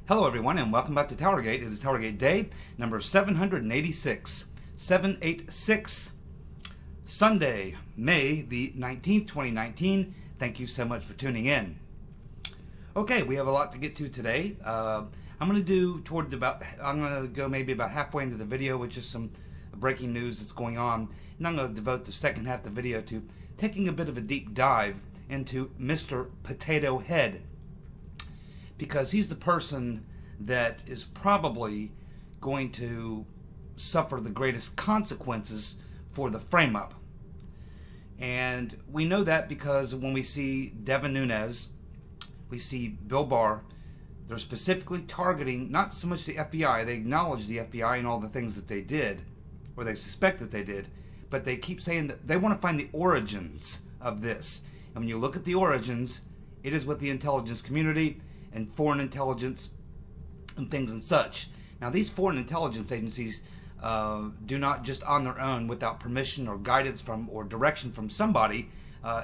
Hello everyone and welcome back to TowerGate. It is TowerGate day number 786. 786, Sunday, May the 19th, 2019. Thank you so much for tuning in. Okay, we have a lot to get to today. I'm going to go maybe about halfway into the video, which is some breaking news that's going on. And I'm going to devote the second half of the video to taking a bit of a deep dive into Mr. Potato Head, because he's the person that is probably going to suffer the greatest consequences for the frame-up. And we know that because when we see Devin Nunes, we see Bill Barr, they're specifically targeting not so much the FBI. They acknowledge the FBI and all the things that they did, or they suspect that they did, but they keep saying that they want to find the origins of this. And when you look at the origins, it is with the intelligence community and foreign intelligence and things and such. Now, these foreign intelligence agencies do not just on their own, without permission or guidance from or direction from somebody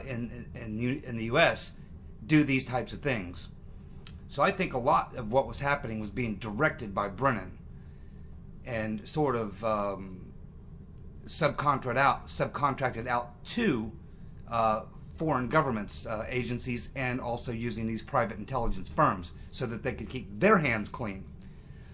in the U.S., do these types of things. So I think a lot of what was happening was being directed by Brennan and sort of subcontracted out to foreign governments, agencies, and also using these private intelligence firms so that they could keep their hands clean.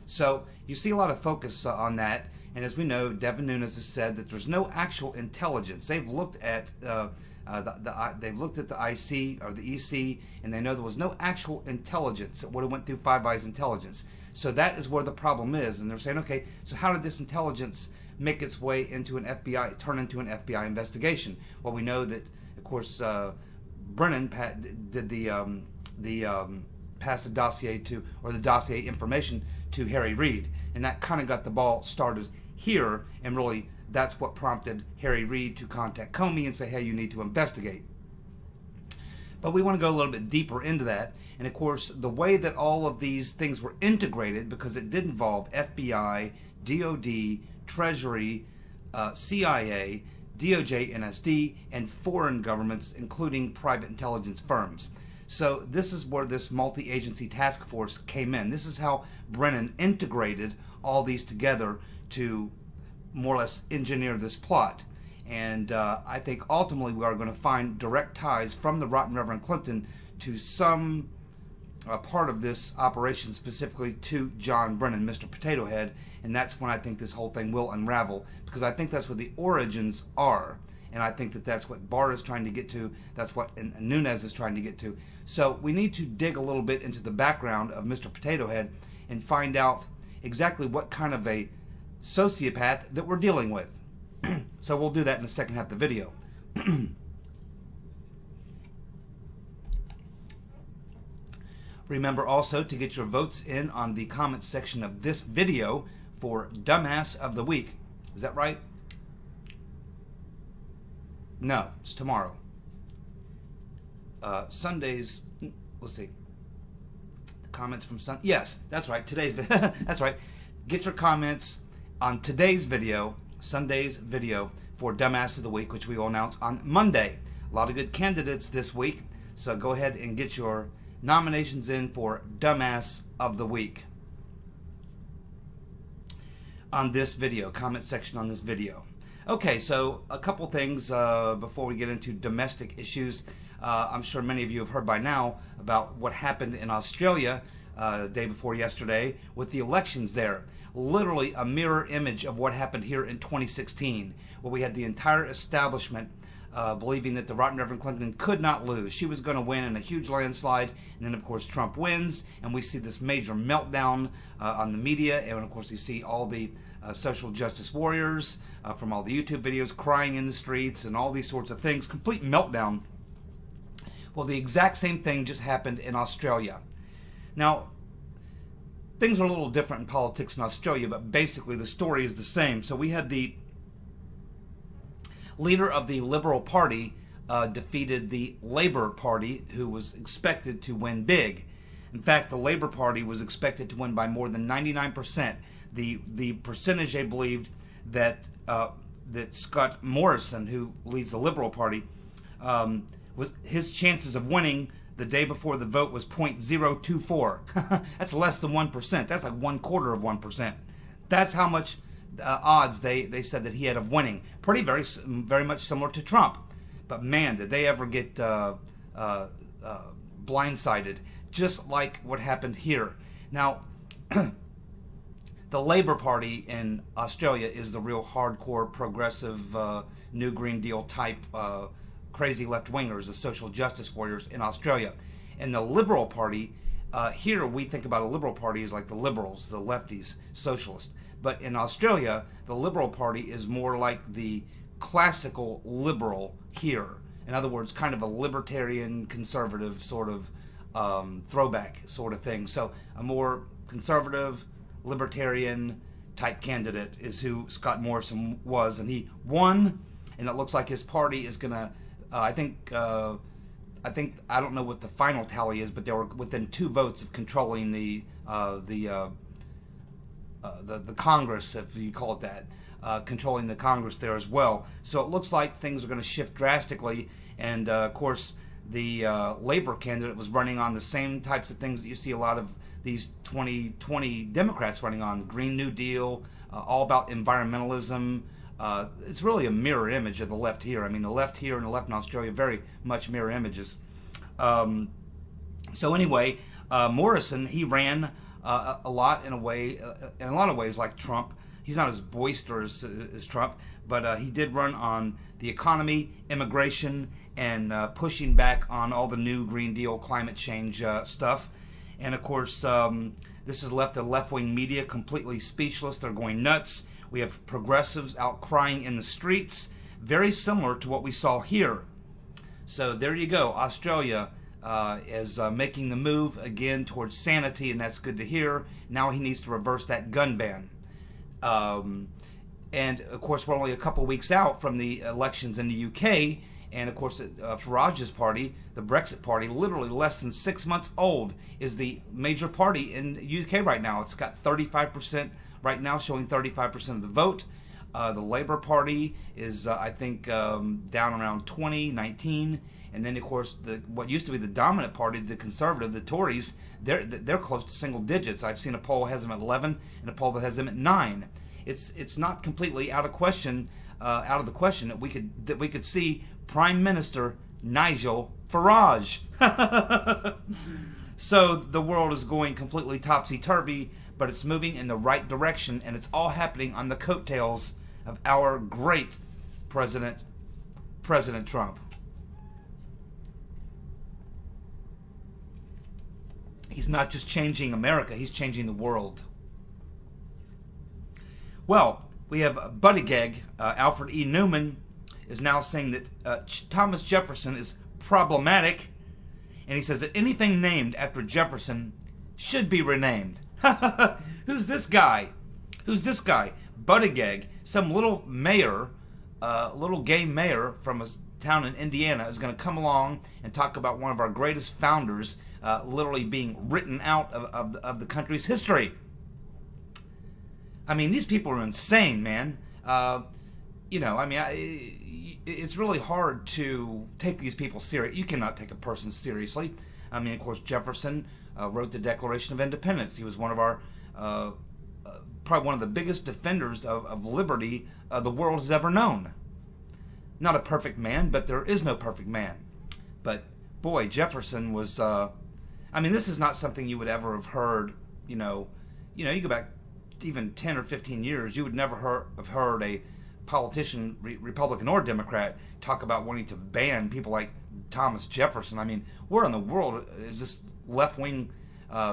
So you see a lot of focus on that, and as we know, Devin Nunes has said that there's no actual intelligence. They've looked at the IC or the EC, and they know there was no actual intelligence that would have went through Five Eyes intelligence. So that is where the problem is, and they're saying, okay, so how did this intelligence make its way into an FBI, turn into an FBI investigation? Well, we know that, of course, Brennan did pass the dossier to, or the dossier information to Harry Reid, and that kind of got the ball started here, and really that's what prompted Harry Reid to contact Comey and say, hey, you need to investigate. But we want to go a little bit deeper into that, and of course the way that all of these things were integrated, because it did involve FBI, DOD, Treasury, CIA, DOJ, NSD, and foreign governments, including private intelligence firms. So this is where this multi-agency task force came in. This is how Brennan integrated all these together to more or less engineer this plot. And I think ultimately we are going to find direct ties from the Rotten Reverend Clinton to some part of this operation, specifically to John Brennan, Mr. Potato Head, and that's when I think this whole thing will unravel, because I think that's where the origins are, and I think that that's what Barr is trying to get to, that's what Nunes is trying to get to. So we need to dig a little bit into the background of Mr. Potato Head and find out exactly what kind of a sociopath that we're dealing with. So we'll do that in the second half of the video. Remember also to get your votes in on the comments section of this video for Dumbass of the Week. Is that right? No, it's tomorrow. Sundays, let's see. The comments from yes, that's right. Today's video. That's right. Get your comments on today's video, Sunday's video, for Dumbass of the Week, which we will announce on Monday. A lot of good candidates this week, so go ahead and get your nominations in for Dumbass of the Week on this video, comment section on this video. Okay, so a couple things before we get into domestic issues. I'm sure many of you have heard by now about what happened in Australia day before yesterday with the elections there. Literally a mirror image of what happened here in 2016, where we had the entire establishment believing that the Rotten Reverend Clinton could not lose. She was going to win in a huge landslide, and then of course Trump wins, and we see this major meltdown on the media, and of course you see all the social justice warriors from all the YouTube videos crying in the streets and all these sorts of things. Complete meltdown. Well, the exact same thing just happened in Australia. Now, things are a little different in politics in Australia, but basically the story is the same. So we had the leader of the Liberal Party defeated the Labour Party, who was expected to win big. In fact, the Labour Party was expected to win by more than 99%. The percentage they believed that Scott Morrison, who leads the Liberal Party, was his chances of winning The day before the vote was 0.024. That's less than 1%. That's like 1/4 of 1%. That's how much odds they said that he had of winning. Very much similar to Trump. But man, did they ever get blindsided, just like what happened here. Now, the Labour Party in Australia is the real hardcore progressive New Green Deal type crazy left-wingers, the social justice warriors in Australia. And the Liberal Party, here we think about a Liberal Party as like the liberals, the lefties, socialists. But in Australia, the Liberal Party is more like the classical liberal here. In other words, kind of a libertarian, conservative sort of throwback sort of thing. So a more conservative, libertarian type candidate is who Scott Morrison was, and he won. And it looks like his party is gonna. I don't know what the final tally is, but they were within 2 votes of controlling the Congress, if you call it that, controlling the Congress there as well. So it looks like things are going to shift drastically. And of course, the Labor candidate was running on the same types of things that you see a lot of these 2020 Democrats running on: the Green New Deal, all about environmentalism. It's really a mirror image of the left here. I mean, the left here and the left in Australia very much mirror images. So anyway, Morrison, he ran a lot in a lot of ways like Trump. He's not as boisterous as Trump, but he did run on the economy, immigration, and pushing back on all the new Green Deal climate change stuff. And of course, this has left the left-wing media completely speechless. They're going nuts. We have progressives out crying in the streets, very similar to what we saw here. So there you go. Australia is making the move again towards sanity, and that's good to hear. Now he needs to reverse that gun ban. And of course, we're only a couple weeks out from the elections in the UK. And of course, Farage's party, the Brexit party, literally less than 6 months old, is the major party in the UK right now. It's got 35% right now, showing 35% of the vote. The Labour Party is, I think, down around 20, 19. And then, of course, what used to be the dominant party, the Conservative, the Tories, they're close to single digits. I've seen a poll that has them at 11 and a poll that has them at 9. It's not completely out of the question that we could see Prime Minister Nigel Farage. So the world is going completely topsy-turvy, but it's moving in the right direction, and it's all happening on the coattails of our great President Trump. He's not just changing America, he's changing the world. Well, we have Buddygeg, Alfred E. Newman, is now saying that Thomas Jefferson is problematic, and he says that anything named after Jefferson should be renamed. Who's this guy? Buddygeg, some little mayor, little gay mayor from a town in Indiana, is going to come along and talk about one of our greatest founders literally being written out of the country's history. I mean, these people are insane, man. It's really hard to take these people serious. You cannot take a person seriously. I mean, of course, Jefferson wrote the Declaration of Independence. He was one of our, probably one of the biggest defenders of liberty the world has ever known. Not a perfect man, but there is no perfect man. But boy, Jefferson was. This is not something you would ever have heard. You go back even 10 or 15 years, you would never have heard a politician, Republican or Democrat, talk about wanting to ban people like Thomas Jefferson. I mean, where in the world is this left-wing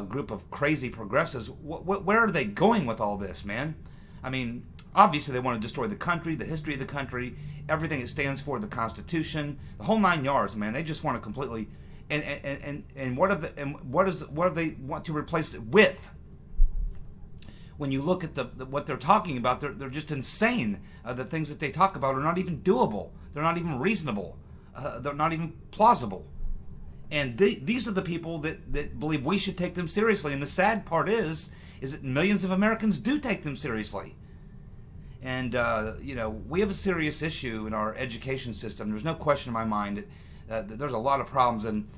group of crazy progressives? Where are they going with all this, man? I mean, obviously they want to destroy the country, the history of the country, everything it stands for, the Constitution, the whole 9 yards, man. They just want to completely. And what do they want to replace it with? When you look at what they're talking about, they're just insane. The things that they talk about are not even doable. They're not even reasonable. They're not even plausible. And these are the people that believe we should take them seriously. And the sad part is that millions of Americans do take them seriously. And we have a serious issue in our education system. There's no question in my mind that there's a lot of problems. And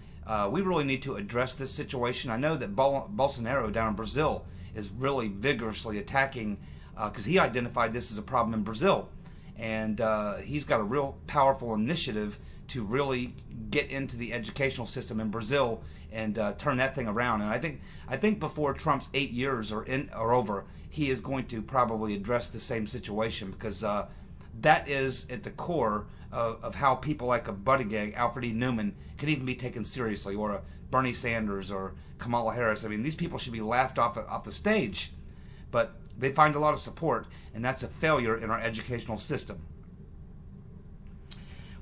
We really need to address this situation. I know that Bolsonaro down in Brazil is really vigorously attacking, because he identified this as a problem in Brazil. And he's got a real powerful initiative to really get into the educational system in Brazil and turn that thing around. And I think before Trump's 8 years are over, he is going to probably address the same situation, because that is at the core of how people like a Buttigieg, Alfred E. Newman, can even be taken seriously, or a Bernie Sanders or Kamala Harris. I mean, these people should be laughed off the stage, but they find a lot of support, and that's a failure in our educational system.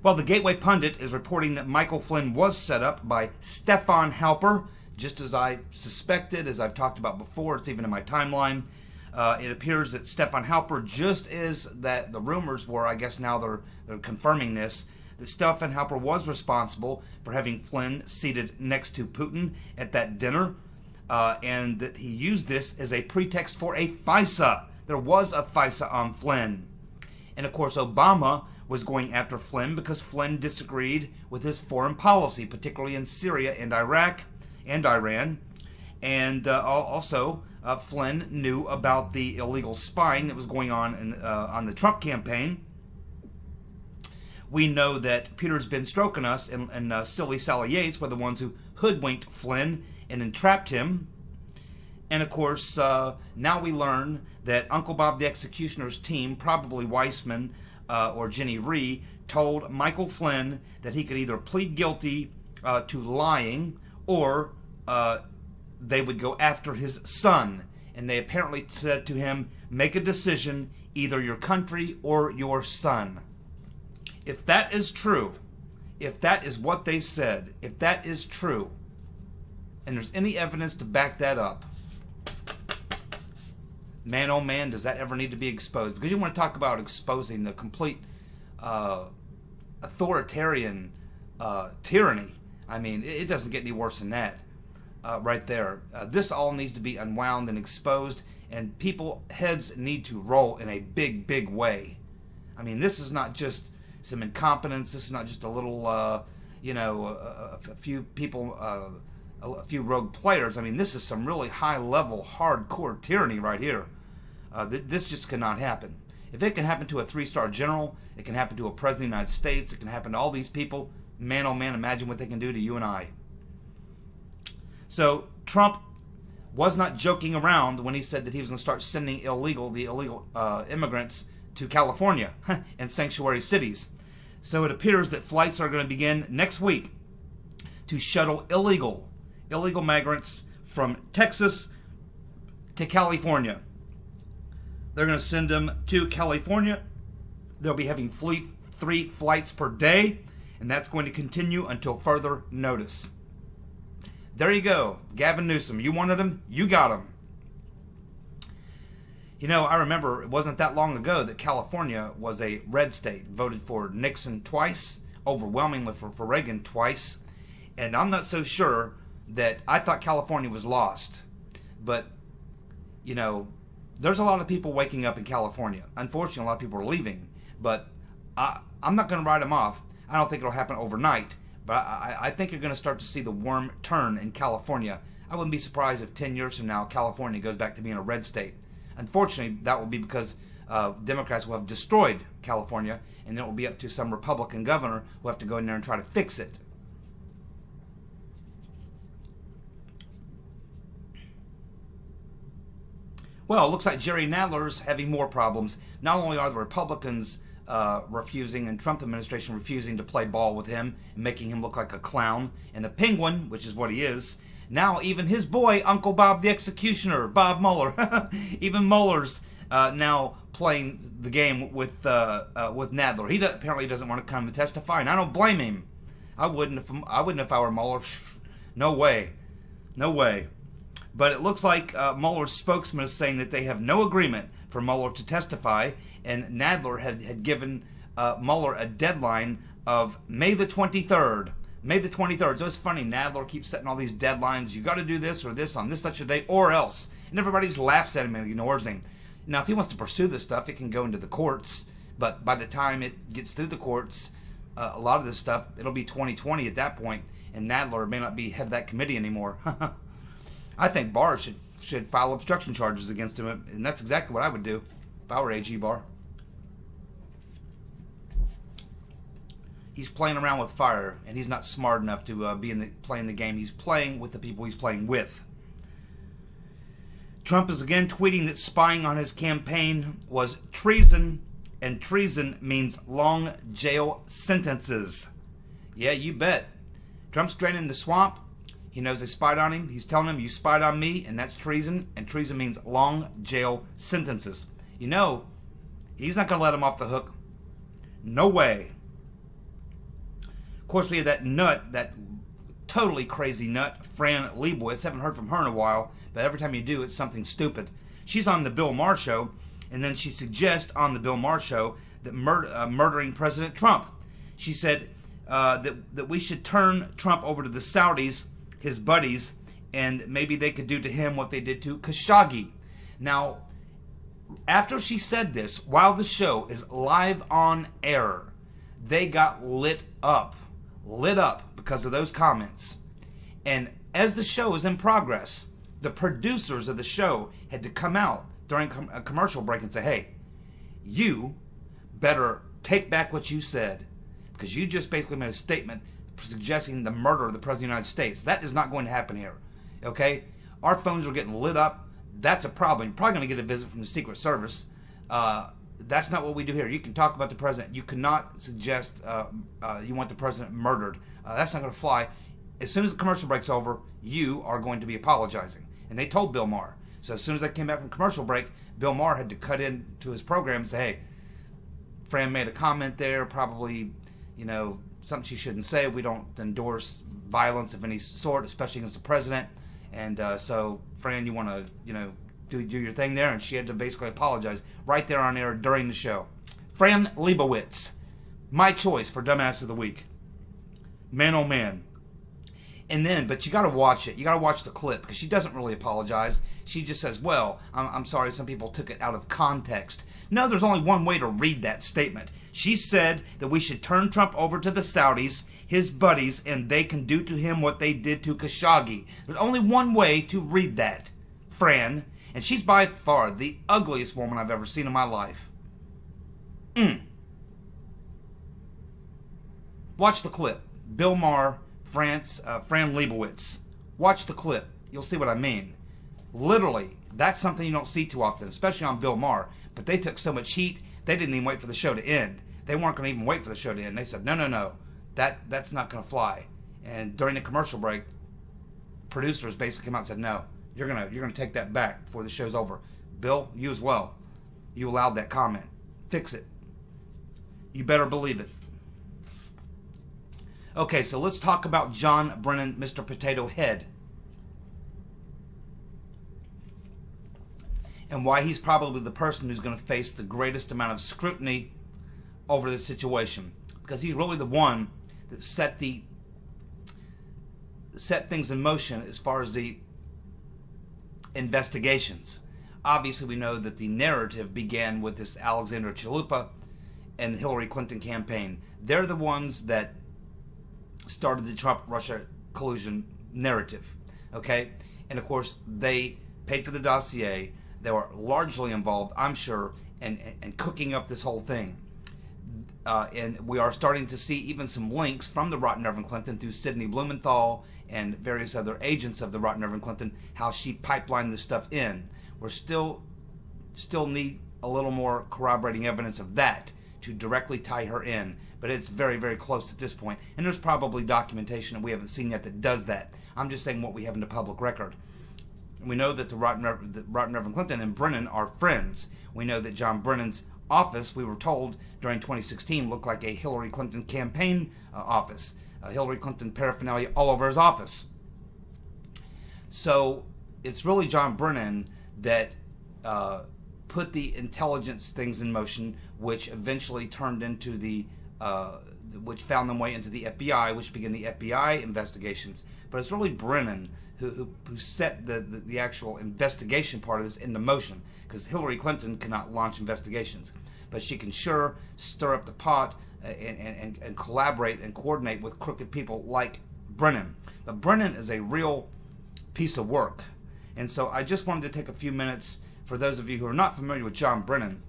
Well, the Gateway Pundit is reporting that Michael Flynn was set up by Stefan Halper, just as I suspected, as I've talked about before. It's even in my timeline. It appears that Stefan Halper, just as that the rumors were, I guess now they're confirming this, that Stefan Halper was responsible for having Flynn seated next to Putin at that dinner, and that he used this as a pretext for a FISA. There was a FISA on Flynn. And of course, Obama was going after Flynn because Flynn disagreed with his foreign policy, particularly in Syria and Iraq and Iran. And also, Flynn knew about the illegal spying that was going on the Trump campaign. We know that Peter's been stroking us, and Silly Sally Yates were the ones who hoodwinked Flynn and entrapped him. And of course, now we learn that Uncle Bob the Executioner's team, probably Weissman or Jenny Rhee, told Michael Flynn that he could either plead guilty to lying, or they would go after his son. And they apparently said to him, make a decision, either your country or your son. If that is true, if that is what they said, if that is true, and there's any evidence to back that up, man, oh man, does that ever need to be exposed? Because you want to talk about exposing the complete authoritarian tyranny. I mean, it doesn't get any worse than that right there. This all needs to be unwound and exposed, and people's heads need to roll in a big, big way. I mean, this is not just some incompetence. This is not just a little, a few people, a few rogue players. I mean, this is some really high-level, hardcore tyranny right here. This just cannot happen. If it can happen to a 3-star general, it can happen to a president of the United States, it can happen to all these people. Man, oh man, imagine what they can do to you and I. So, Trump was not joking around when he said that he was going to start sending the illegal immigrants to California and sanctuary cities. So it appears that flights are going to begin next week to shuttle illegal migrants from Texas to California. They're going to send them to California. They'll be having 3 flights per day, and that's going to continue until further notice. There you go. Gavin Newsom, you wanted him, you got him. You know, I remember it wasn't that long ago that California was a red state, voted for Nixon twice, overwhelmingly for Reagan twice, and I'm not so sure that I thought California was lost. But, you know, there's a lot of people waking up in California. Unfortunately, a lot of people are leaving, but I'm not going to write them off. I don't think it'll happen overnight, but I think you're going to start to see the worm turn in California. I wouldn't be surprised if 10 years from now, California goes back to being a red state. Unfortunately, that will be because Democrats will have destroyed California, and then it will be up to some Republican governor who will have to go in there and try to fix it. Well, it looks like Jerry Nadler's having more problems. Not only are the Republicans refusing, and Trump administration refusing to play ball with him, and making him look like a clown and a penguin, which is what he is. Now even his boy, Uncle Bob the Executioner, Bob Mueller, even Mueller's now playing the game with Nadler. He apparently doesn't want to come to testify, and I don't blame him. I wouldn't if I were Mueller. No way, no way. But it looks like Mueller's spokesman is saying that they have no agreement for Mueller to testify, and Nadler had given Mueller a deadline of May the 23rd. May the 23rd. So it's funny, Nadler keeps setting all these deadlines. You got to do this or this on this such a day or else. And everybody just laughs at him and ignores him. Now, if he wants to pursue this stuff, it can go into the courts. But by the time it gets through the courts, a lot of this stuff, it'll be 2020 at that point, and Nadler may not be head of that committee anymore. I think Barr should file obstruction charges against him, and that's exactly what I would do if I were AG Barr. He's playing around with fire, and he's not smart enough to be playing the game. He's playing with the people he's playing with. Trump is again tweeting that spying on his campaign was treason, and treason means long jail sentences. Yeah, you bet. Trump's draining the swamp. He knows they spied on him. He's telling him, you spied on me, and that's treason, and treason means long jail sentences. You know, he's not going to let him off the hook. No way. Of course, we had that nut, that totally crazy nut, Fran Lebowitz. Haven't heard from her in a while, but every time you do, it's something stupid. She's on the Bill Maher show, and then she suggests on the Bill Maher show that murdering President Trump. She said that we should turn Trump over to the Saudis, his buddies, and maybe they could do to him what they did to Khashoggi. Now, after she said this, while the show is live on air, they got lit up because of those comments. And as the show is in progress, the producers of the show had to come out during a commercial break and say, hey, you better take back what you said, because you just basically made a statement suggesting the murder of the President of the United States. That is not going to happen here. Okay? Our phones are getting lit up. That's a problem. You're probably going to get a visit from the Secret Service. That's not what we do here. You can talk about the president. You cannot suggest you want the president murdered. That's not going to fly. As soon as the commercial break's over, you are going to be apologizing. And they told Bill Maher. So as soon as they came back from commercial break, Bill Maher had to cut into his program and say, hey, Fran made a comment there, probably, something she shouldn't say. We don't endorse violence of any sort, especially against the president. And so, Fran, you want to, do your thing there. And she had to basically apologize right there on air during the show. Fran Lebowitz, my choice for Dumbass of the Week. Man, oh man. And then, but you got to watch it. You got to watch the clip, because she doesn't really apologize. She just says, well, I'm sorry, some people took it out of context. No, there's only one way to read that statement. She said that we should turn Trump over to the Saudis, his buddies, and they can do to him what they did to Khashoggi. There's only one way to read that, Fran. And she's by far the ugliest woman I've ever seen in my life. Watch the clip. Bill Maher, Fran Lebowitz. Watch the clip. You'll see what I mean. Literally, that's something you don't see too often, especially on Bill Maher. But they took so much heat, they didn't even wait for the show to end. They weren't going to even wait for the show to end. They said, no, that's not going to fly. And during the commercial break, producers basically came out and said, no, you're gonna take that back before the show's over. Bill, you as well. You allowed that comment. Fix it. You better believe it. Okay, so let's talk about John Brennan, Mr. Potato Head, and why he's probably the person who's going to face the greatest amount of scrutiny over this situation, because he's really the one that set things in motion as far as the investigations. Obviously, we know that the narrative began with this Alexandra Chalupa and the Hillary Clinton campaign. They're the ones that started the Trump-Russia collusion narrative, okay? And of course, they paid for the dossier. They were largely involved, I'm sure, in cooking up this whole thing. And we are starting to see even some links from the rotten Reverend Clinton through Sidney Blumenthal and various other agents of the rotten Reverend Clinton, how she pipelined this stuff in. We're still need a little more corroborating evidence of that to directly tie her in, but it's very, very close at this point. And there's probably documentation that we haven't seen yet that does that. I'm just saying what we have in the public record. We know that the rotten Reverend Clinton and Brennan are friends. We know that John Brennan's office, we were told during 2016, looked like a Hillary Clinton campaign office. Hillary Clinton paraphernalia all over his office. So it's really John Brennan that put the intelligence things in motion, which eventually turned into which found their way into the FBI, which began the FBI investigations. But it's really Brennan who set the actual investigation part of this into motion, because Hillary Clinton cannot launch investigations, but she can sure stir up the pot and collaborate and coordinate with crooked people like Brennan. But Brennan is a real piece of work. And so I just wanted to take a few minutes for those of you who are not familiar with John Brennan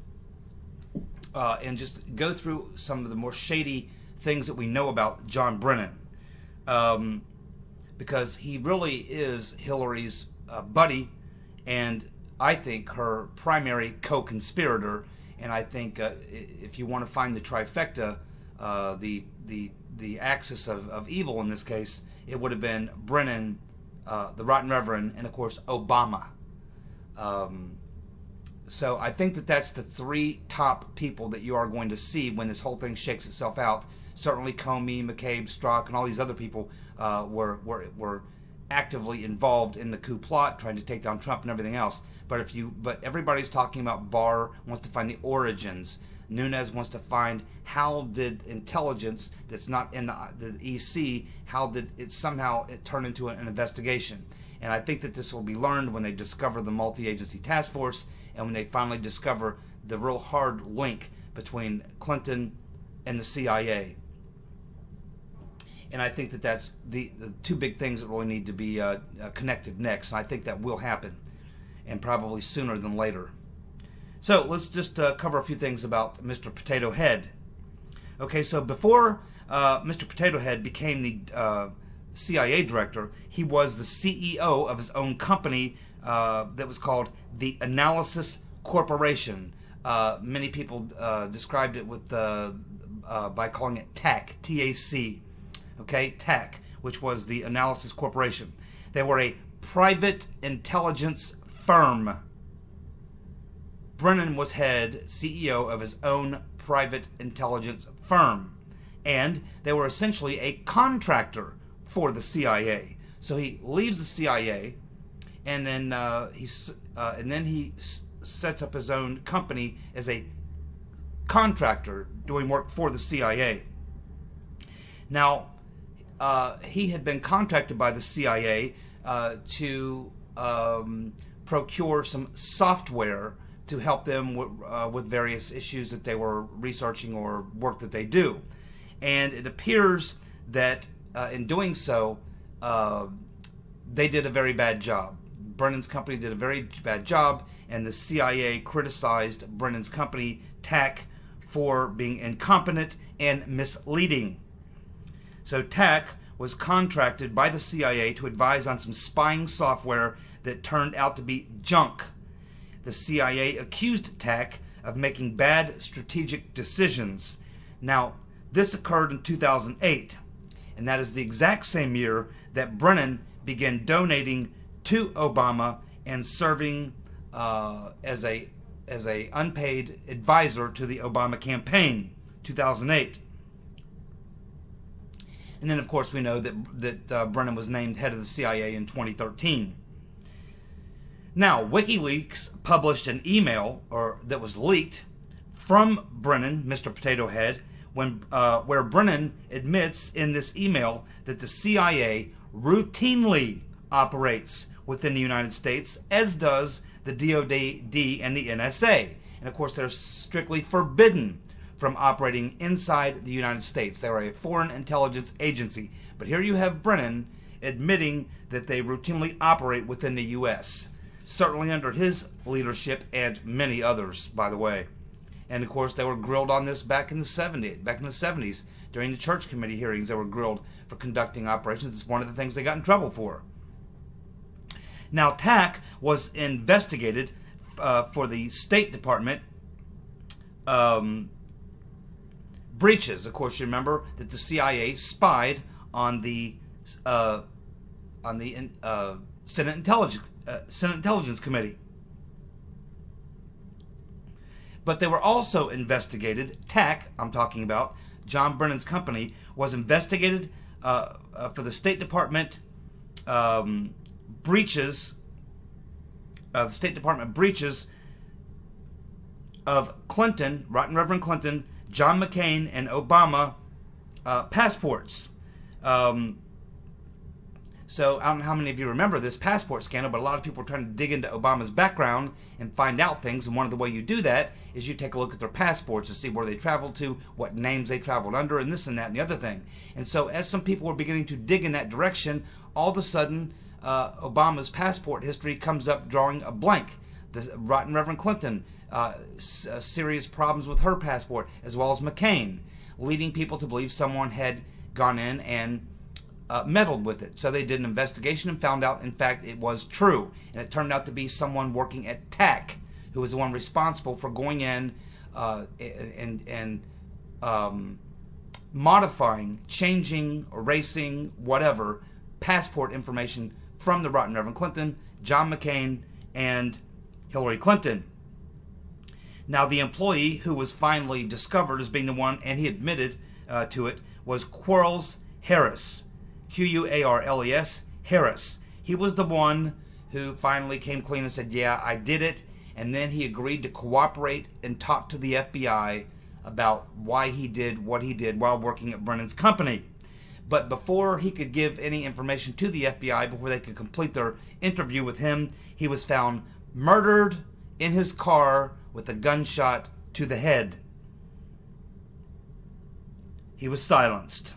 and just go through some of the more shady things that we know about John Brennan. Because he really is Hillary's buddy, and I think her primary co-conspirator. And I think if you want to find the trifecta, the axis of evil in this case, it would have been Brennan, the Rotten Reverend, and of course Obama. So I think that that's the three top people that you are going to see when this whole thing shakes itself out. Certainly Comey, McCabe, Strzok, and all these other people were actively involved in the coup plot, trying to take down Trump and everything else. But everybody's talking about Barr wants to find the origins. Nunes wants to find how did intelligence that's not in the EC, how did it somehow turn into an investigation. And I think that this will be learned when they discover the multi-agency task force and when they finally discover the real hard link between Clinton and the CIA. And I think that that's the two big things that really need to be connected next. And I think that will happen, and probably sooner than later. So let's just cover a few things about Mr. Potato Head. Okay, so before Mr. Potato Head became the CIA director, he was the CEO of his own company that was called the Analysis Corporation. Many people described it with by calling it TAC, T-A-C. Okay, TAC, which was the Analysis Corporation. They were a private intelligence firm. Brennan was head CEO of his own private intelligence firm, and they were essentially a contractor for the CIA. So he leaves the CIA, and then he sets up his own company as a contractor doing work for the CIA. Now, he had been contracted by the CIA to procure some software to help them with various issues that they were researching or work that they do. And it appears that in doing so, they did a very bad job. Brennan's company did a very bad job, and the CIA criticized Brennan's company, TAC, for being incompetent and misleading. So TAC was contracted by the CIA to advise on some spying software that turned out to be junk. The CIA accused TAC of making bad strategic decisions. Now, this occurred in 2008, and that is the exact same year that Brennan began donating to Obama and serving as a unpaid advisor to the Obama campaign, 2008. And then, of course, we know that Brennan was named head of the CIA in 2013. Now, WikiLeaks published an email that was leaked from Brennan, Mr. Potato Head, where Brennan admits in this email that the CIA routinely operates within the United States, as does the DoD and the NSA. And, of course, they're strictly forbidden from operating inside the United States. They are a foreign intelligence agency. But here you have Brennan admitting that they routinely operate within the U.S., certainly under his leadership and many others, by the way. And of course, they were grilled on this back in the 70s. During the Church Committee hearings, they were grilled for conducting operations. It's one of the things they got in trouble for. Now, TAC was investigated for the State Department breaches. Of course, you remember that the CIA spied on the Senate Intelligence Committee. But they were also investigated. TAC, I'm talking about, John Brennan's company, was investigated for the State Department breaches. The State Department breaches of Clinton, Rotten Reverend Clinton, John McCain, and Obama passports. So I don't know how many of you remember this passport scandal, but a lot of people are trying to dig into Obama's background and find out things. And one of the way you do that is you take a look at their passports to see where they traveled to, what names they traveled under, and this and that and the other thing. And so as some people were beginning to dig in that direction, all of a sudden Obama's passport history comes up drawing a blank. The rotten Reverend Clinton, serious problems with her passport, as well as McCain, leading people to believe someone had gone in and meddled with it. So they did an investigation and found out, in fact, it was true. And it turned out to be someone working at TAC, who was the one responsible for going in and modifying, changing, erasing, whatever, passport information from the rotten Reverend Clinton, John McCain, and Hillary Clinton. Now, the employee who was finally discovered as being the one, and he admitted to it, was Quarles Harris. Quarles Harris. He was the one who finally came clean and said, yeah, I did it. And then he agreed to cooperate and talk to the FBI about why he did what he did while working at Brennan's company. But before he could give any information to the FBI, before they could complete their interview with him, he was found murdered in his car with a gunshot to the head. He was silenced.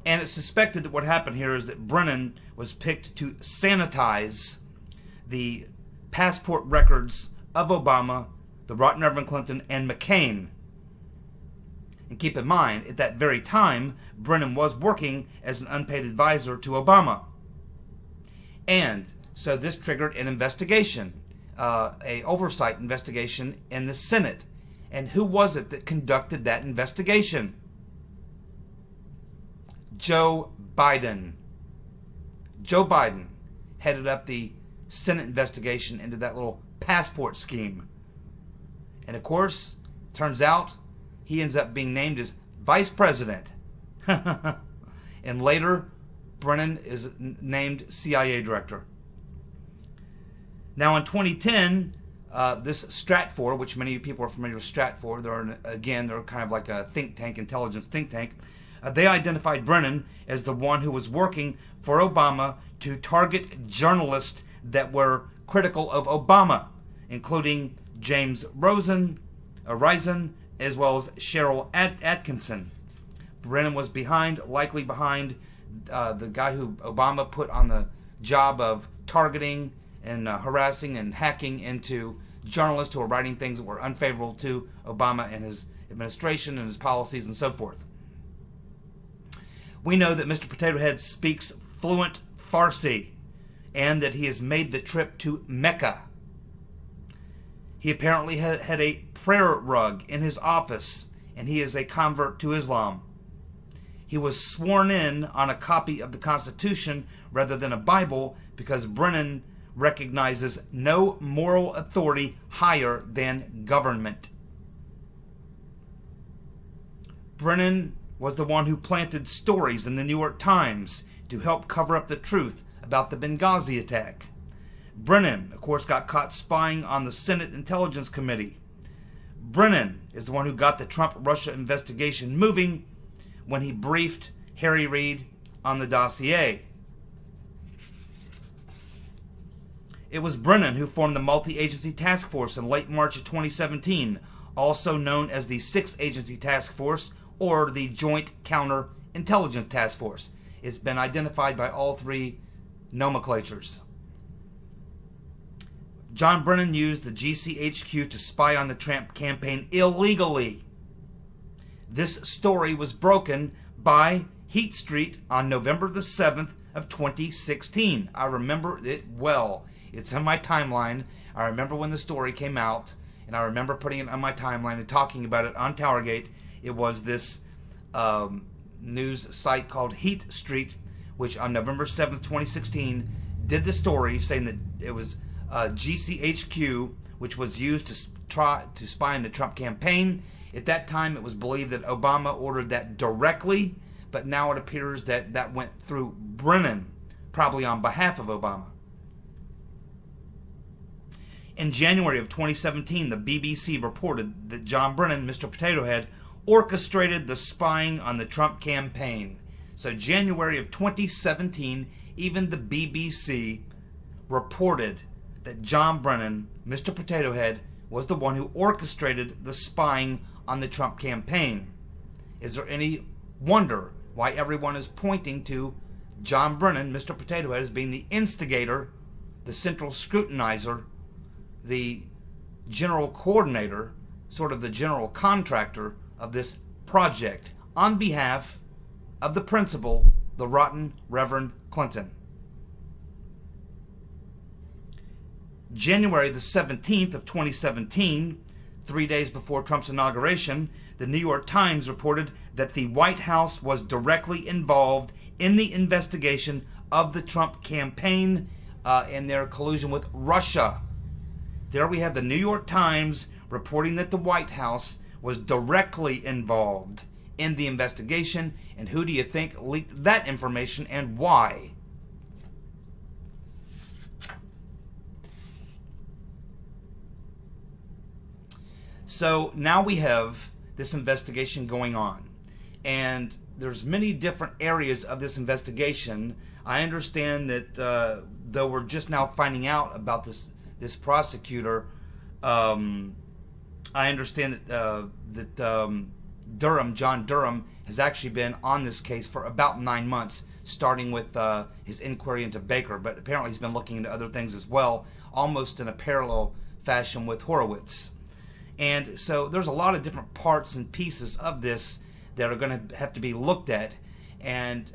And it's suspected that what happened here is that Brennan was picked to sanitize the passport records of Obama, the rotten Reverend Clinton, and McCain. And keep in mind, at that very time, Brennan was working as an unpaid advisor to Obama. And so this triggered an investigation, a oversight investigation in the Senate. And who was it that conducted that investigation? Joe Biden. Joe Biden headed up the Senate investigation into that little passport scheme. And of course, turns out he ends up being named as vice president. And later, Brennan is named CIA director. Now in 2010, this Stratfor, which many people are familiar with Stratfor, they're kind of like a think tank, intelligence think tank. They identified Brennan as the one who was working for Obama to target journalists that were critical of Obama, including James Risen, as well as Cheryl Atkinson. Brennan was likely behind the guy who Obama put on the job of targeting and harassing and hacking into journalists who were writing things that were unfavorable to Obama and his administration and his policies and so forth. We know that Mr. Potato Head speaks fluent Farsi and that he has made the trip to Mecca. He apparently had a prayer rug in his office, and he is a convert to Islam. He was sworn in on a copy of the Constitution rather than a Bible because Brennan recognizes no moral authority higher than government. Brennan was the one who planted stories in the New York Times to help cover up the truth about the Benghazi attack. Brennan, of course, got caught spying on the Senate Intelligence Committee. Brennan is the one who got the Trump-Russia investigation moving when he briefed Harry Reid on the dossier. It was Brennan who formed the Multi-Agency Task Force in late March of 2017, also known as the Sixth Agency Task Force or the Joint Counter-Intelligence Task Force. It's been identified by all three nomenclatures. John Brennan used the GCHQ to spy on the Trump campaign illegally. This story was broken by Heat Street on November the 7th of 2016. I remember it well. It's on my timeline. I remember when the story came out, and I remember putting it on my timeline and talking about it on TowerGate. It was this news site called Heat Street, which on November 7th, 2016, did the story saying that it was GCHQ, which was used to try to spy on the Trump campaign. At that time, it was believed that Obama ordered that directly, but now it appears that that went through Brennan, probably on behalf of Obama. In January of 2017, the BBC reported that John Brennan, Mr. Potato Head, orchestrated the spying on the Trump campaign. So January of 2017, even the BBC reported that John Brennan, Mr. Potato Head, was the one who orchestrated the spying on the Trump campaign. Is there any wonder why everyone is pointing to John Brennan, Mr. Potato Head, as being the instigator, the central scrutinizer, the general coordinator, sort of the general contractor of this project on behalf of the principal, the rotten Reverend Clinton? January the 17th of 2017, 3 days before Trump's inauguration, the New York Times reported that the White House was directly involved in the investigation of the Trump campaign and their collusion with Russia. There we have the New York Times reporting that the White House was directly involved in the investigation. And who do you think leaked that information and why? So now we have this investigation going on, and there's many different areas of this investigation. I understand that though we're just now finding out about this prosecutor, I understand that John Durham has actually been on this case for about 9 months, starting with his inquiry into Baker, but apparently he's been looking into other things as well, almost in a parallel fashion with Horowitz. And so there's a lot of different parts and pieces of this that are going to have to be looked at. And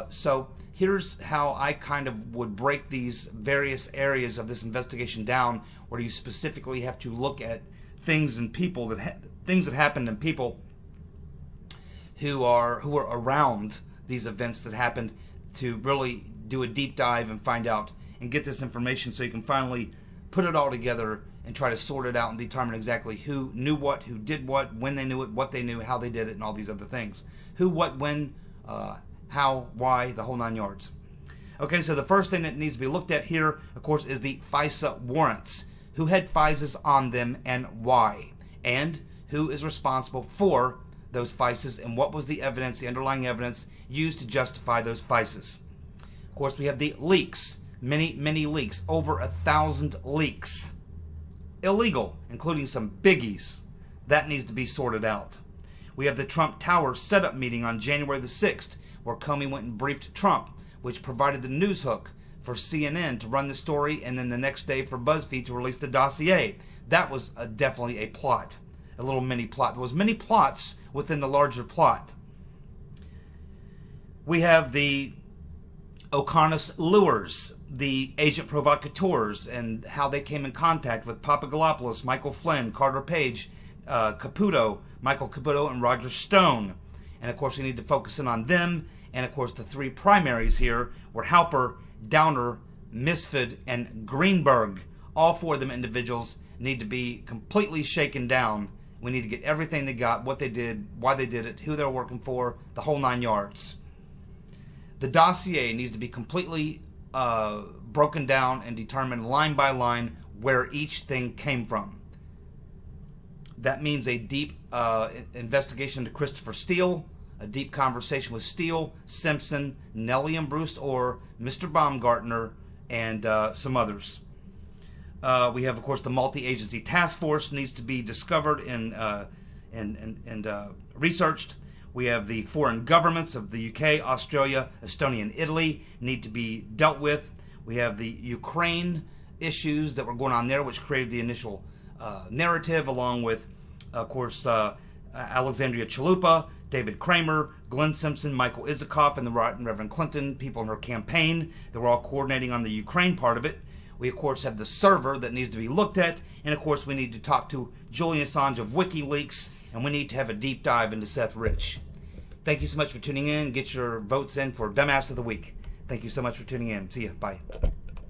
so here's how I kind of would break these various areas of this investigation down, where you specifically have to look at things and people things that happened and people who are around these events that happened, to really do a deep dive and find out and get this information, so you can finally put it all together and try to sort it out and determine exactly who knew what, who did what, when they knew it, what they knew, how they did it, and all these other things. Who, what, when, how, why, the whole 9 yards. Okay, so the first thing that needs to be looked at here, of course, is the FISA warrants. Who had FISAs on them and why? And who is responsible for those FISAs, and what was the evidence, the underlying evidence, used to justify those FISAs? Of course, we have the leaks. Many leaks. Over 1,000 leaks. Illegal, including some biggies. That needs to be sorted out. We have the Trump Tower setup meeting on January the 6th, where Comey went and briefed Trump, which provided the news hook for CNN to run the story, and then the next day for BuzzFeed to release the dossier. That was definitely a plot, a little mini plot. There was many plots within the larger plot. We have the Oconus lures, the agent provocateurs, and how they came in contact with Papadopoulos, Michael Flynn, Carter Page, Michael Caputo, and Roger Stone. And of course we need to focus in on them. And of course the three primaries here were Halper, Downer, Misfit, and Greenberg. All four of them individuals need to be completely shaken down. We need to get everything they got, what they did, why they did it, who they were working for, the whole 9 yards. The dossier needs to be completely broken down and determined line by line where each thing came from. That means a deep investigation into Christopher Steele, a deep conversation with Steele, Simpson, Nellie and Bruce Orr, Mr. Baumgartner, and some others. We have, of course, the multi-agency task force needs to be discovered and researched. We have the foreign governments of the UK, Australia, Estonia, and Italy need to be dealt with. We have the Ukraine issues that were going on there, which created the initial narrative, along with, of course, Alexandria Chalupa, David Kramer, Glenn Simpson, Michael Isikoff, and the Reverend Clinton, people in her campaign that were all coordinating on the Ukraine part of it. We, of course, have the server that needs to be looked at. And, of course, we need to talk to Julian Assange of WikiLeaks. And we need to have a deep dive into Seth Rich. Thank you so much for tuning in. Get your votes in for Dumbass of the Week. Thank you so much for tuning in. See ya. Bye.